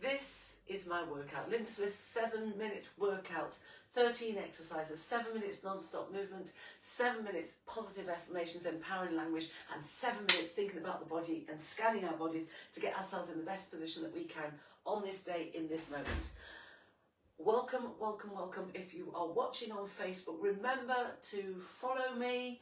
This is my workout. Lynda Smith's 7-minute workouts, 13 exercises, 7 minutes non-stop movement, 7 minutes positive affirmations, empowering language, and 7 minutes thinking about the body and scanning our bodies to get ourselves in the best position that we can on this day, in this moment. Welcome, welcome, welcome. If you are watching on Facebook, remember to follow me,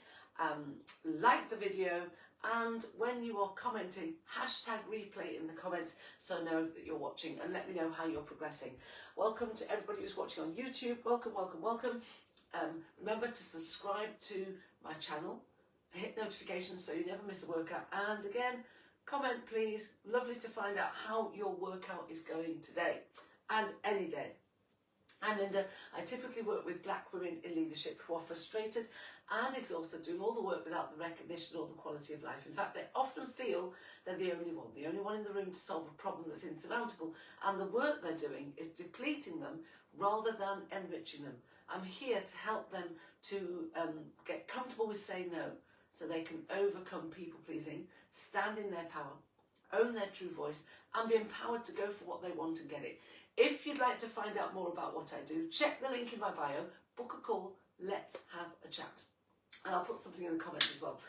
like the video, and when you are commenting, hashtag replay in the comments so I know that you're watching, and let me know how you're progressing. Welcome to everybody who's watching on YouTube. Welcome, welcome, welcome. Remember to subscribe to my channel, hit notifications so you never miss a workout, and again, comment please. Lovely to find out how your workout is going today and any day. I'm Lynda. I typically work with black women in leadership who are frustrated and exhausted, doing all the work without the recognition or the quality of life. In fact, they often feel they're the only one in the room to solve a problem that's insurmountable, and the work they're doing is depleting them rather than enriching them. I'm here to help them to get comfortable with saying no so they can overcome people pleasing, stand in their power, own their true voice, and be empowered to go for what they want and get it. If you'd like to find out more about what I do, check the link in my bio, book a call, let's have a chat. And I'll put something in the comments as well.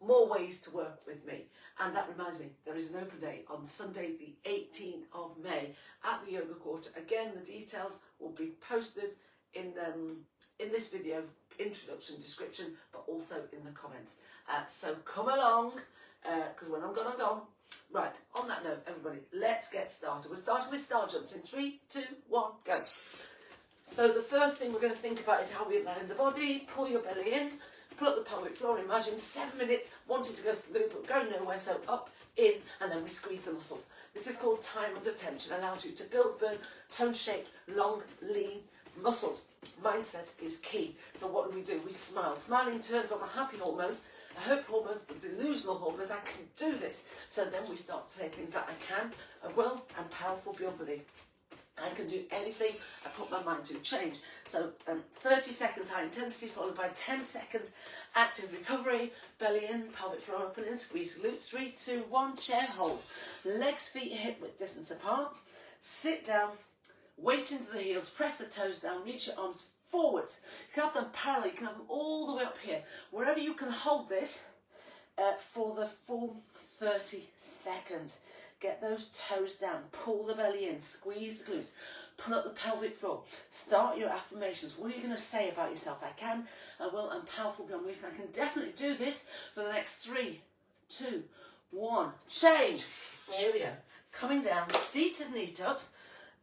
More ways to work with me. And that reminds me, there is an open day on Sunday the 18th of May at the Yoga Quarter. Again, the details will be posted in this video, introduction, description, but also in the comments. So come along, because when I'm gone, I'm gone. Right, on that note, everybody, let's get started. We're starting with star jumps in 3, 2, 1, go. So the first thing we're going to think about is how we align the body. Pull your belly in, pull up the pelvic floor. Imagine 7 minutes wanting to go to the loo but going nowhere. So up, in, and then we squeeze the muscles. This is called time under tension. Allows you to build, burn, tone-shaped, long, lean muscles. Mindset is key. So what do? We smile. Smiling turns on the happy hormones, the hope hormones, the delusional hormones. I can do this. So then we start to say things like I can, I will, I'm powerful beyond belief. I can do anything I put my mind to. Change. So 30 seconds high intensity followed by 10 seconds active recovery. Belly in, pelvic floor open in, squeeze glutes. 3, 2, 1, chair hold. Legs, feet, hip width distance apart. Sit down, weight into the heels, press the toes down, reach your arms forwards. You can have them parallel, you can have them all the way up here. Wherever you can hold this for the full 30 seconds. Get those toes down, pull the belly in, squeeze the glutes, pull up the pelvic floor. Start your affirmations. What are you going to say about yourself? I can, I will, I'm powerful beyond belief. I can definitely do this for the next 3, 2, 1. Change. Here we go. Coming down, seated knee tucks,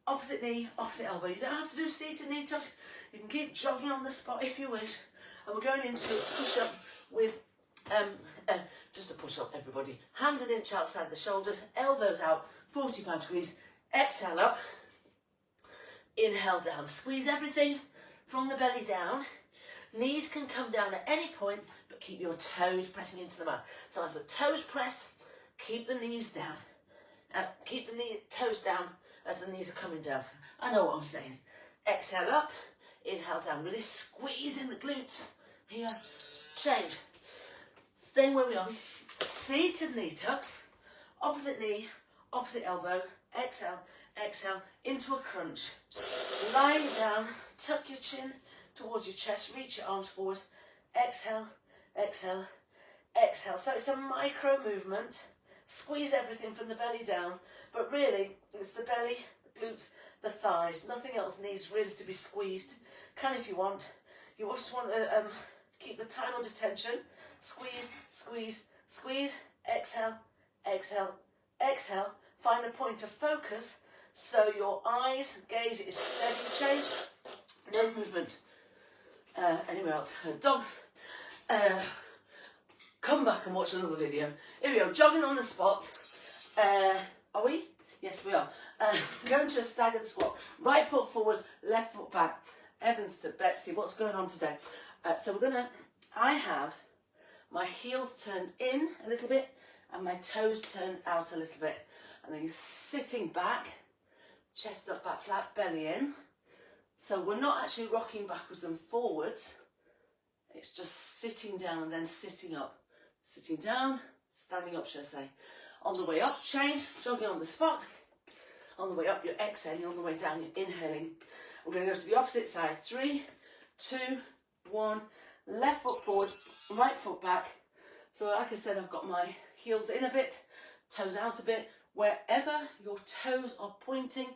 opposite knee, opposite elbow. You don't have to do seated knee tucks. You can keep jogging on the spot if you wish. And we're going into a push-up with just a push-up, everybody. Hands an inch outside the shoulders, elbows out, 45 degrees. Exhale up. Inhale down. Squeeze everything from the belly down. Knees can come down at any point, but keep your toes pressing into the mat. So as the toes press, keep the knees down. Keep the toes down as the knees are coming down. I know what I'm saying. Exhale up. Inhale down. Really squeeze in the glutes. Here. Change. Staying where we are. Seated knee tucks. Opposite knee, opposite elbow. Exhale, exhale, into a crunch. Lying down, tuck your chin towards your chest, reach your arms forward. Exhale, exhale, exhale. So it's a micro movement. Squeeze everything from the belly down, but really it's the belly, the glutes, the thighs. Nothing else needs really to be squeezed. Can if you want. You just want to keep the time under tension. Squeeze, squeeze, squeeze. Exhale, exhale, exhale. Find a point of focus so your eyes, gaze is steady. Change. No movement anywhere else. Dog. Come back and watch another video. Here we go. Jogging on the spot. Are we? Yes, we are. Going to a staggered squat. Right foot forward, left foot back. Evans to Betsy. What's going on today? So I have my heels turned in a little bit and my toes turned out a little bit. And then you're sitting back, chest up, back flat, belly in. So we're not actually rocking backwards and forwards. It's just sitting down and then sitting up. Sitting down, standing up, shall I say. On the way up, change, jogging on the spot. On the way up, you're exhaling. On the way down, you're inhaling. We're going to go to the opposite side. 3, 2, 1. Left foot forward, right foot back. So like I said, I've got my heels in a bit, toes out a bit. Wherever your toes are pointing,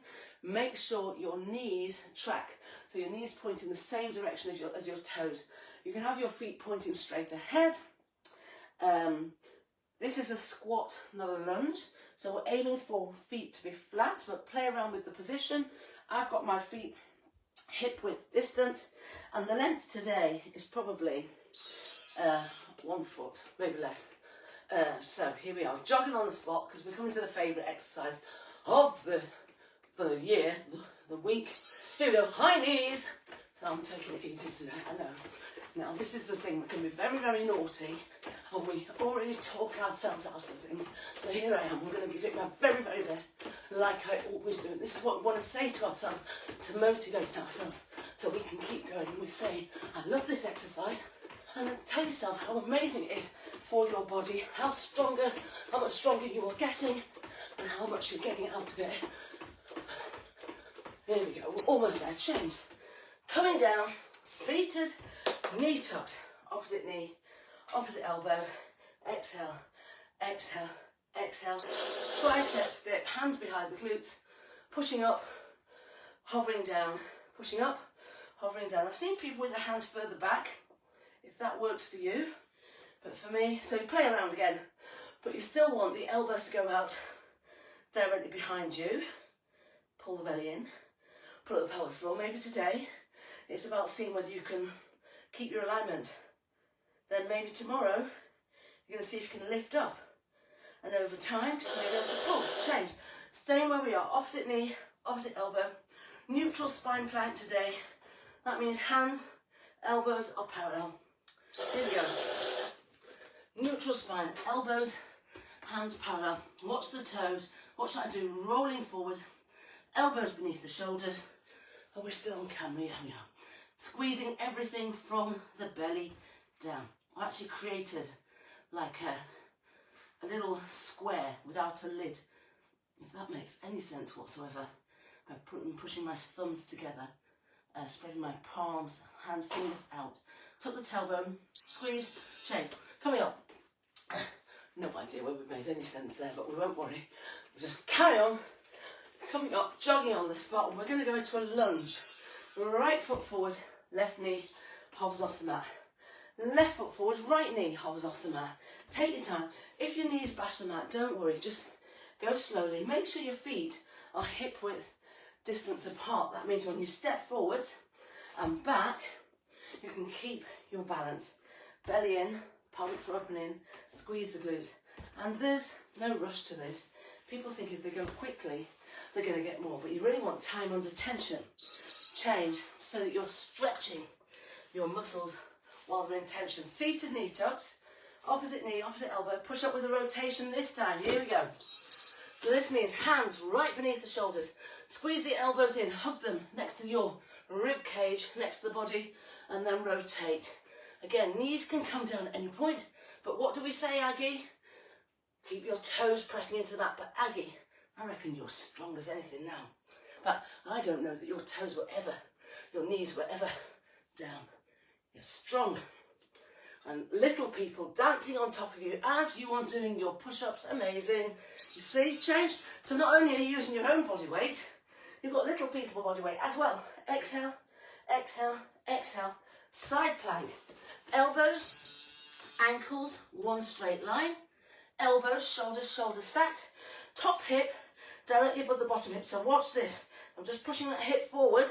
make sure your knees track. So your knees point in the same direction as your toes. You can have your feet pointing straight ahead. This is a squat, not a lunge. So we're aiming for feet to be flat, but play around with the position. I've got my feet hip width distance, and the length today is probably 1 foot, maybe less. So here we are, jogging on the spot, because we're coming to the favourite exercise of the year, the week. Here we go, high knees. So I'm taking it easy today, I know. Now this is the thing, we can be very, very naughty, and we already talk ourselves out of things. So here I am, I'm going to give it my very, very best, like I always do. And this is what we want to say to ourselves, to motivate ourselves, so we can keep going. We say, I love this exercise, and then tell yourself how amazing it is for your body, how much stronger you are getting, and how much you're getting out of it. Here we go, we're almost there. Change. Coming down, seated, knee tucked, opposite knee, opposite elbow. Exhale, exhale, exhale. Tricep dip, hands behind the glutes, pushing up, hovering down, pushing up, hovering down. I've seen people with their hands further back, if that works for you. But for me, so you play around again, but you still want the elbows to go out directly behind you. Pull the belly in, pull up the pelvic floor. Maybe today it's about seeing whether you can keep your alignment. Then maybe tomorrow you're going to see if you can lift up, and over time you're able to pulse. Change. Staying where we are, opposite knee, opposite elbow. Neutral spine plank today. That means hands, elbows are parallel. Here we go. Neutral spine, elbows, hands parallel. Watch the toes. What should I do? Rolling forward, elbows beneath the shoulders. And we're still on camera. Here we are. Squeezing everything from the belly down. I actually created like a little square without a lid, if that makes any sense whatsoever, by pushing my thumbs together, spreading my palms, hand, fingers out. Tuck the tailbone, squeeze, chain. Coming up. No idea whether we made any sense there, but we won't worry. We'll just carry on. Coming up, jogging on the spot, and we're going to go into a lunge. Right foot forward, left knee hovers off the mat. Left foot forward, right knee hovers off the mat. Take your time. If your knees bash the mat, don't worry, just go slowly. Make sure your feet are hip width distance apart. That means when you step forwards and back, you can keep your balance. Belly in, pelvic floor up and in, squeeze the glutes. And there's no rush to this. People think if they go quickly, they're going to get more, but you really want time under tension. Change so that you're stretching your muscles while they're in tension. Seated knee tucks, opposite knee, opposite elbow. Push up with a rotation this time. Here we go. So this means hands right beneath the shoulders. Squeeze the elbows in, hug them next to your rib cage, next to the body, and then rotate. Again, knees can come down at any point, but what do we say, Aggie? Keep your toes pressing into the mat. But Aggie, I reckon you're strong as anything now. But I don't know that your toes were ever, your knees were ever down. You're strong. And little people dancing on top of you as you are doing your push-ups. Amazing. You see, change. So not only are you using your own body weight, you've got little people body weight as well. Exhale, exhale, exhale. Side plank. Elbows, ankles, one straight line. Elbows, shoulders, shoulders stacked. Top hip directly above the bottom hip. So watch this. I'm just pushing that hip forward.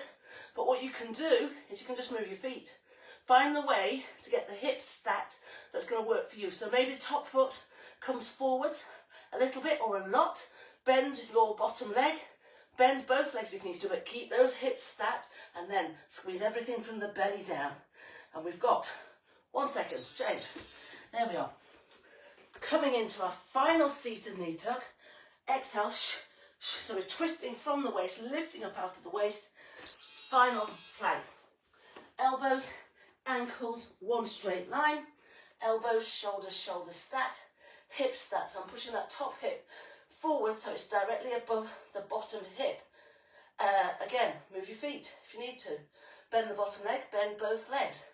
But what you can do is you can just move your feet. Find the way to get the hips stacked that's going to work for you. So maybe top foot comes forwards a little bit or a lot. Bend your bottom leg. Bend both legs if you need to, but keep those hips stacked and then squeeze everything from the belly down. And we've got 1 second. Change. There we are. Coming into our final seated knee tuck. Exhale. So we're twisting from the waist, lifting up out of the waist. Final plank. Elbows, ankles, one straight line. Elbows, shoulders, shoulders stacked. Hips stacked. So I'm pushing that top hip forward so it's directly above the bottom hip. Again, move your feet if you need to. Bend the bottom leg, bend both legs.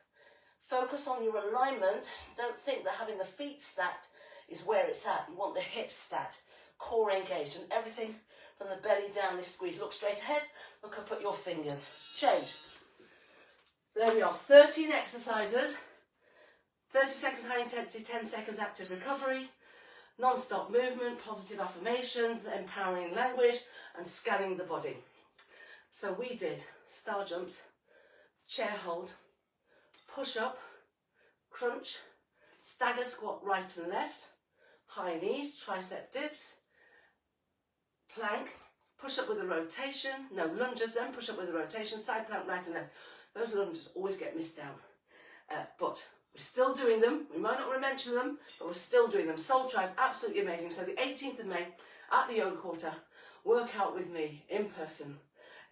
Focus on your alignment. Don't think that having the feet stacked is where it's at. You want the hips stacked, core engaged, and everything from the belly down is squeezed. Look straight ahead, look up at your fingers. Change. There we are, 13 exercises, 30 seconds high intensity, 10 seconds active recovery, non-stop movement, positive affirmations, empowering language, and scanning the body. So we did star jumps, chair hold, push up, crunch, stagger squat right and left, high knees, tricep dips, plank, push up with a rotation, no lunges then, push up with a rotation, side plank right and left. Those lunges always get missed out, but we're still doing them. We might not mention them, but we're still doing them. Soul Tribe, absolutely amazing. So the 18th of May at the Yoga Quarter, work out with me in person.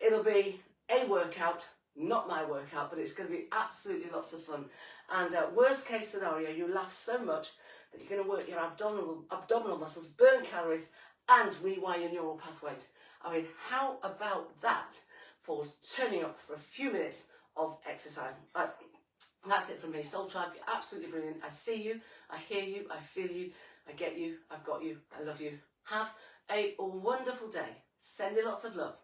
It'll be a workout, not my workout, but it's going to be absolutely lots of fun. And worst case scenario, you laugh so much that you're going to work your abdominal muscles, burn calories, and rewire your neural pathways. I mean, how about that for turning up for a few minutes of exercise? That's it from me. Soul Tribe, you're absolutely brilliant. I see you, I hear you, I feel you, I get you, I've got you, I love you. Have a wonderful day. Send you lots of love.